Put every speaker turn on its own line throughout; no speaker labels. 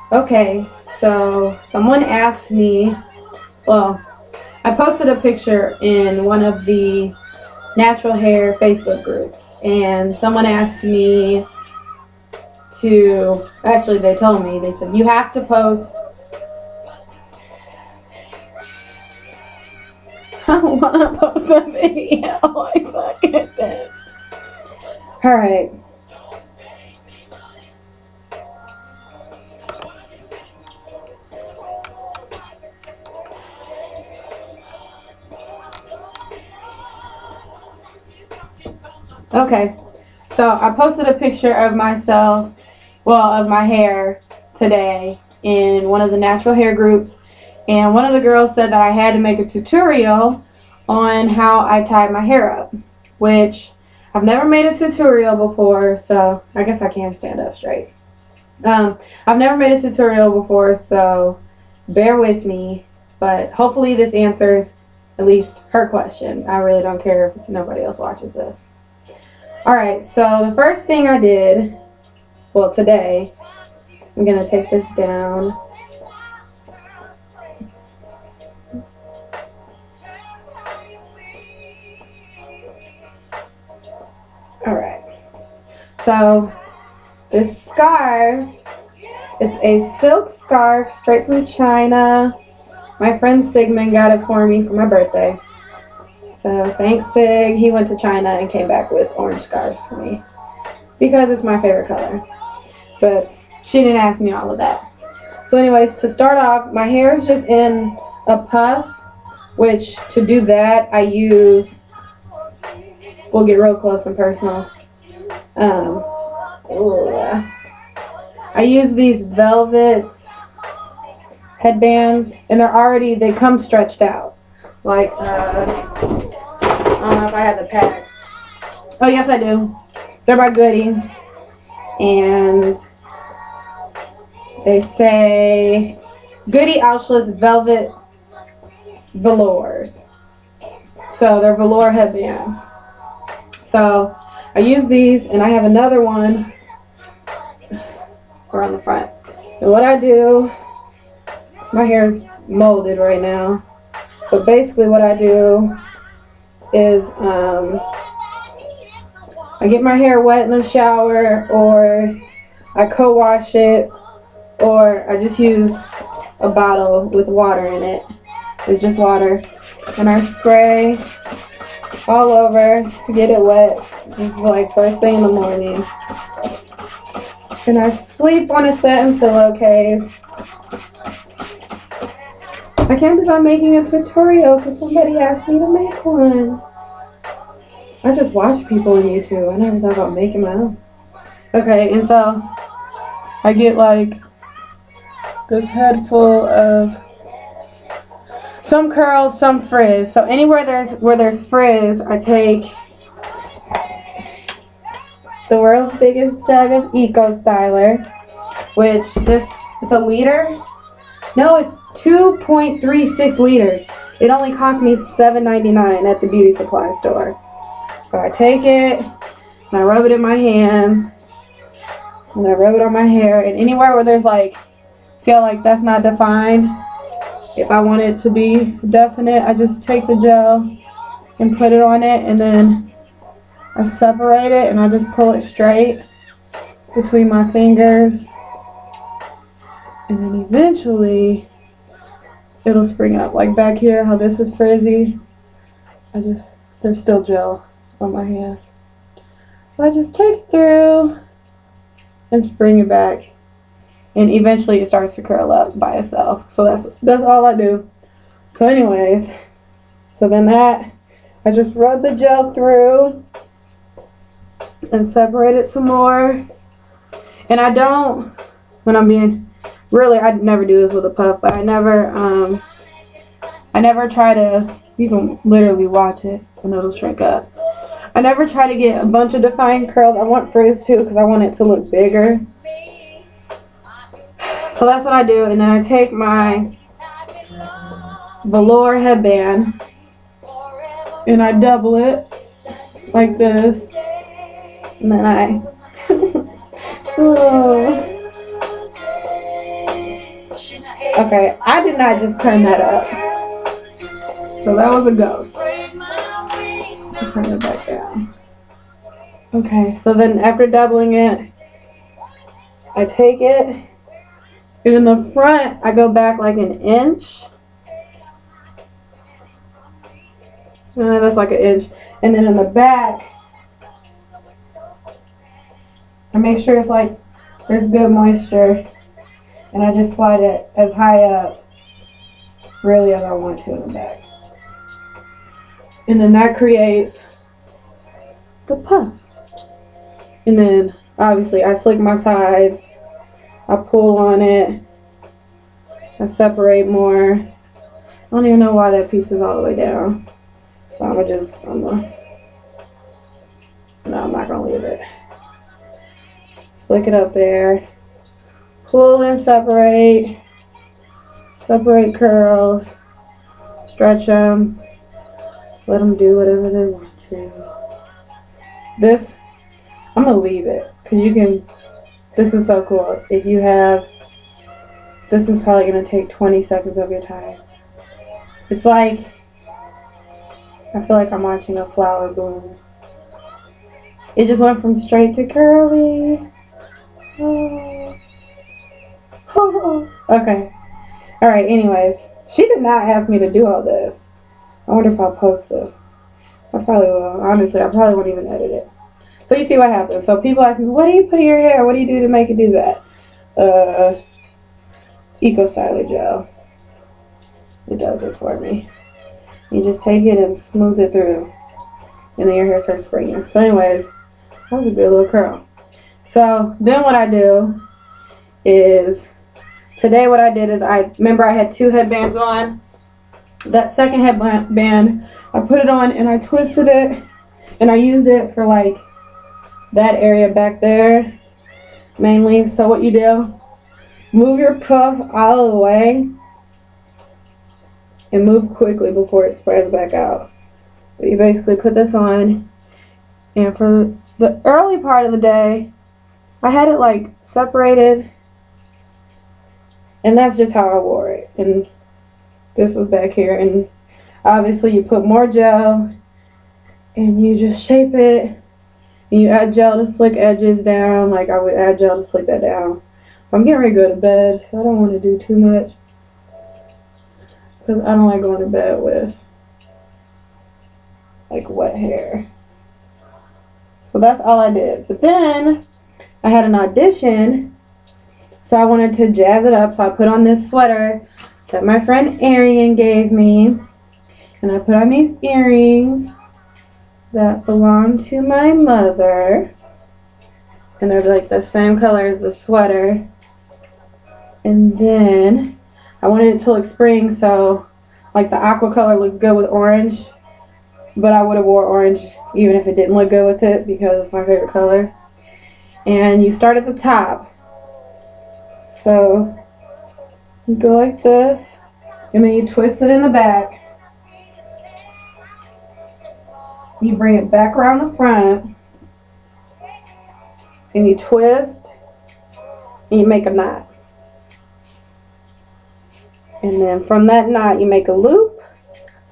Okay, so someone asked me, well, I posted a picture in one of the natural hair Facebook groups, and someone asked me to, actually, they told me, they said, you have to post. I want to post a video. I suck at this. Alright. Okay, so I posted a picture of myself, well, of my hair today in one of the natural hair groups, and one of the girls said that I had to make a tutorial on how I tied my hair up, which I've never made a tutorial before, so I guess I can stand up straight. I've never made a tutorial before, so bear with me, but hopefully this answers at least her question. I really don't care if nobody else watches this. Alright, so the first thing I did, well, today, I'm going to take this down. Alright, so this scarf, it's a silk scarf straight from China. My friend Sigmund got it for me for my birthday. So thanks, Sig. He went to China and came back with orange scarves for me because it's my favorite color. But she didn't ask me all of that. So anyways, to start off, my hair is just in a puff, which to do that I use, we'll get real close and personal. I use these velvet headbands, and they come stretched out. Like, I don't know if I have the pack. Oh, yes, I do. They're by Goody. And they say Goody Ouchless Velvet Velours. So they're velour headbands. So I use these, and I have another one around the front. And what I do, my hair is molded right now. But basically what I do is I get my hair wet in the shower, or I co-wash it, or I just use a bottle with water in it. It's just water. And I spray all over to get it wet. This is like first thing in the morning. And I sleep on a satin pillowcase. I can't believe I'm making a tutorial because somebody asked me to make one. I just watch people on YouTube. I never thought about making my own. Okay, and so I get like this head full of some curls, some frizz. So anywhere where there's frizz, I take the world's biggest jug of Eco Styler, which it's a liter. No, it's 2.36 liters. It only cost me $7.99 at the beauty supply store. So I take it and I rub it in my hands and I rub it on my hair, and anywhere where there's like, see how like that's not defined, if I want it to be definite, I just take the gel and put it on it, and then I separate it and I just pull it straight between my fingers, and then eventually it'll spring up. Like back here, how this is frizzy, there's still gel on my hands. So I just take it through and spring it back, and eventually it starts to curl up by itself. So that's all I do. So anyways, so then I just rub the gel through and separate it some more. And I don't, when I'm being really, I never do this with a puff, but I never try to, you can literally watch it and it'll shrink up. I never try to get a bunch of defined curls. I want frizz too because I want it to look bigger. So that's what I do, and then I take my velour headband and I double it like this, and then I Okay, I did not just turn that up. So that was a ghost. I'll turn it back down. Okay, so then after doubling it, I take it, and in the front, I go back like an inch. That's like an inch. And then in the back, I make sure it's like there's good moisture, and I just slide it as high up, really, as I want to in the back. And then that creates the puff. And then obviously I slick my sides, I pull on it, I separate more. I don't even know why that piece is all the way down. So I'm not gonna leave it. Slick it up there. Pull and separate. Separate curls. Stretch them. Let them do whatever they want to. This, I'm gonna leave it because you can. This is so cool. If you have, this is probably gonna take 20 seconds of your time. It's like, I feel like I'm watching a flower bloom. It just went from straight to curly. Oh. Oh. Okay. All right. Anyways, she did not ask me to do all this. I wonder if I'll post this. I probably will. Honestly, I probably won't even edit it. So you see what happens. So people ask me, what do you put in your hair? What do you do to make it do that? Eco Styler gel. It does it for me. You just take it and smooth it through. And then your hair starts springing. So anyways, that was a good little curl. So then what I do is, today what I did is, I had 2 headbands on. That second headband, I put it on and I twisted it, and I used it for like that area back there mainly. So what you do, move your puff out of the way and move quickly before it spreads back out. But you basically put this on, and for the early part of the day, I had it like separated, and that's just how I wore it. And this was back here, and obviously you put more gel and you just shape it, and you add gel to slick edges down. Like I would add gel to slick that down. I'm getting ready to go to bed, so I don't want to do too much because I don't like going to bed with like wet hair. So that's all I did. But then I had an audition, so I wanted to jazz it up. So I put on this sweater that my friend Arian gave me, and I put on these earrings that belong to my mother, and they're like the same color as the sweater. And then I wanted it to look spring, so like the aqua color looks good with orange, but I would have wore orange even if it didn't look good with it because it's my favorite color. And you start at the top, so you go like this, and then you twist it in the back. You bring it back around the front, and you twist, and you make a knot. And then from that knot, you make a loop,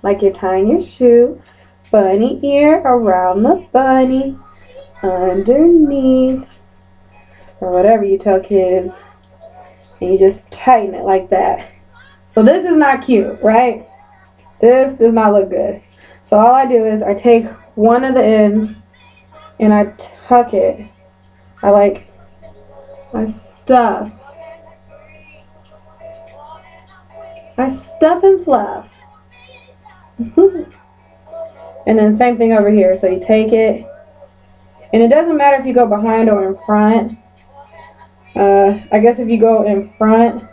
like you're tying your shoe. Bunny ear around the bunny, underneath, or whatever you tell kids. And you just tighten it like that. So this is not cute, right? This does not look good. So all I do is I take one of the ends and I tuck it. I stuff and fluff. And then same thing over here. So you take it, and it doesn't matter if you go behind or in front. I guess if you go in front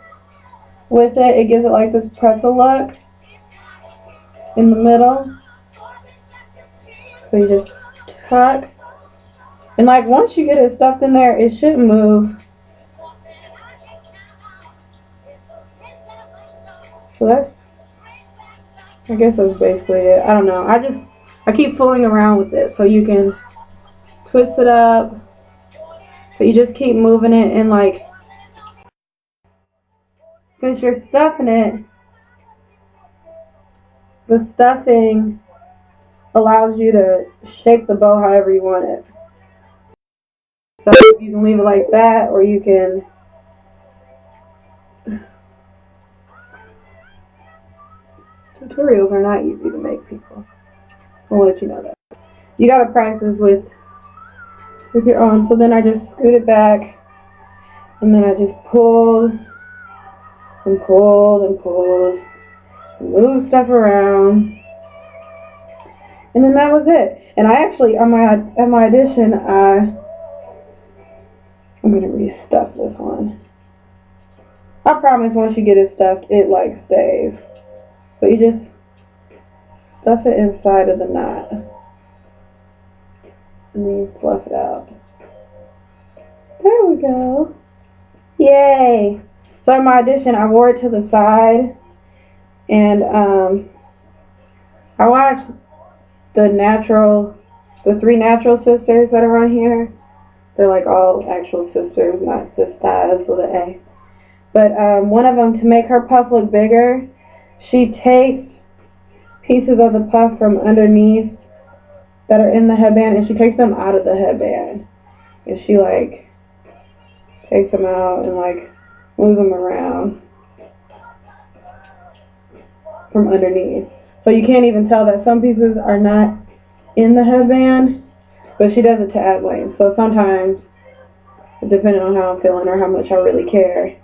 with it, it gives it like this pretzel look in the middle. So you just tuck, and like once you get it stuffed in there, it shouldn't move. So I guess that's basically it. I don't know. I keep fooling around with it, so you can twist it up, but you just keep moving it and like since you're stuffing it, the stuffing allows you to shape the bow however you want it. So you can leave it like that, or you can tutorials are not easy to make, people. I'll let you know that. You gotta practice with your own. So then I just scoot it back, and then I just pulled and pulled and pulled and moved stuff around, and then that was it. And I actually, at my audition, I'm gonna restuff this one. I promise once you get it stuffed, it like stays. So you just stuff it inside of the knot, and then you fluff it out. There we go. Yay! So in my audition, I wore it to the side, and I watched the three natural sisters that are on here. They're like all actual sisters, not sisters with an A. But one of them, to make her puff look bigger, she takes pieces of the puff from underneath that are in the headband, and she takes them out of the headband. And she like takes them out and like moves them around from underneath. So you can't even tell that some pieces are not in the headband, but she does it to add length. So sometimes, depending on how I'm feeling or how much I really care,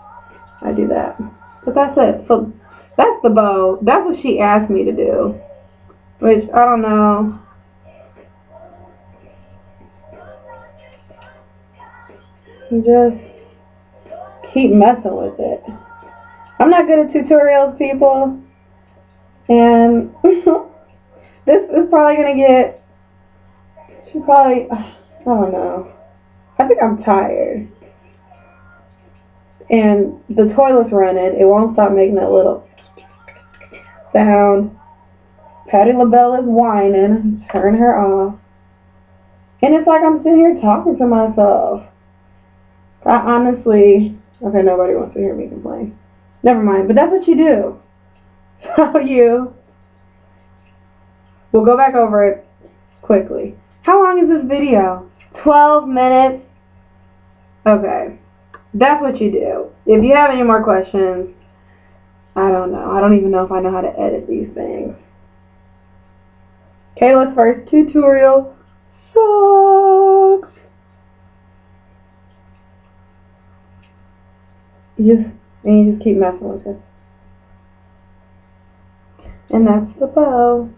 I do that. But that's it. So that's the bow. That's what she asked me to do, which I don't know. You just keep messing with it. I'm not good at tutorials, people, and this is probably gonna get. I don't know. I think I'm tired. And the toilet's running. It won't stop making that little sound. Patti LaBelle is whining. Turn her off. And it's like I'm sitting here talking to myself. I honestly... Okay, nobody wants to hear me complain. Never mind. But that's what you do. So we'll go back over it quickly. How long is this video? 12 minutes? Okay. That's what you do. If you have any more questions, I don't know. I don't even know if I know how to edit these things. Kayla's first tutorial sucks. You just keep messing with it. And that's the bow.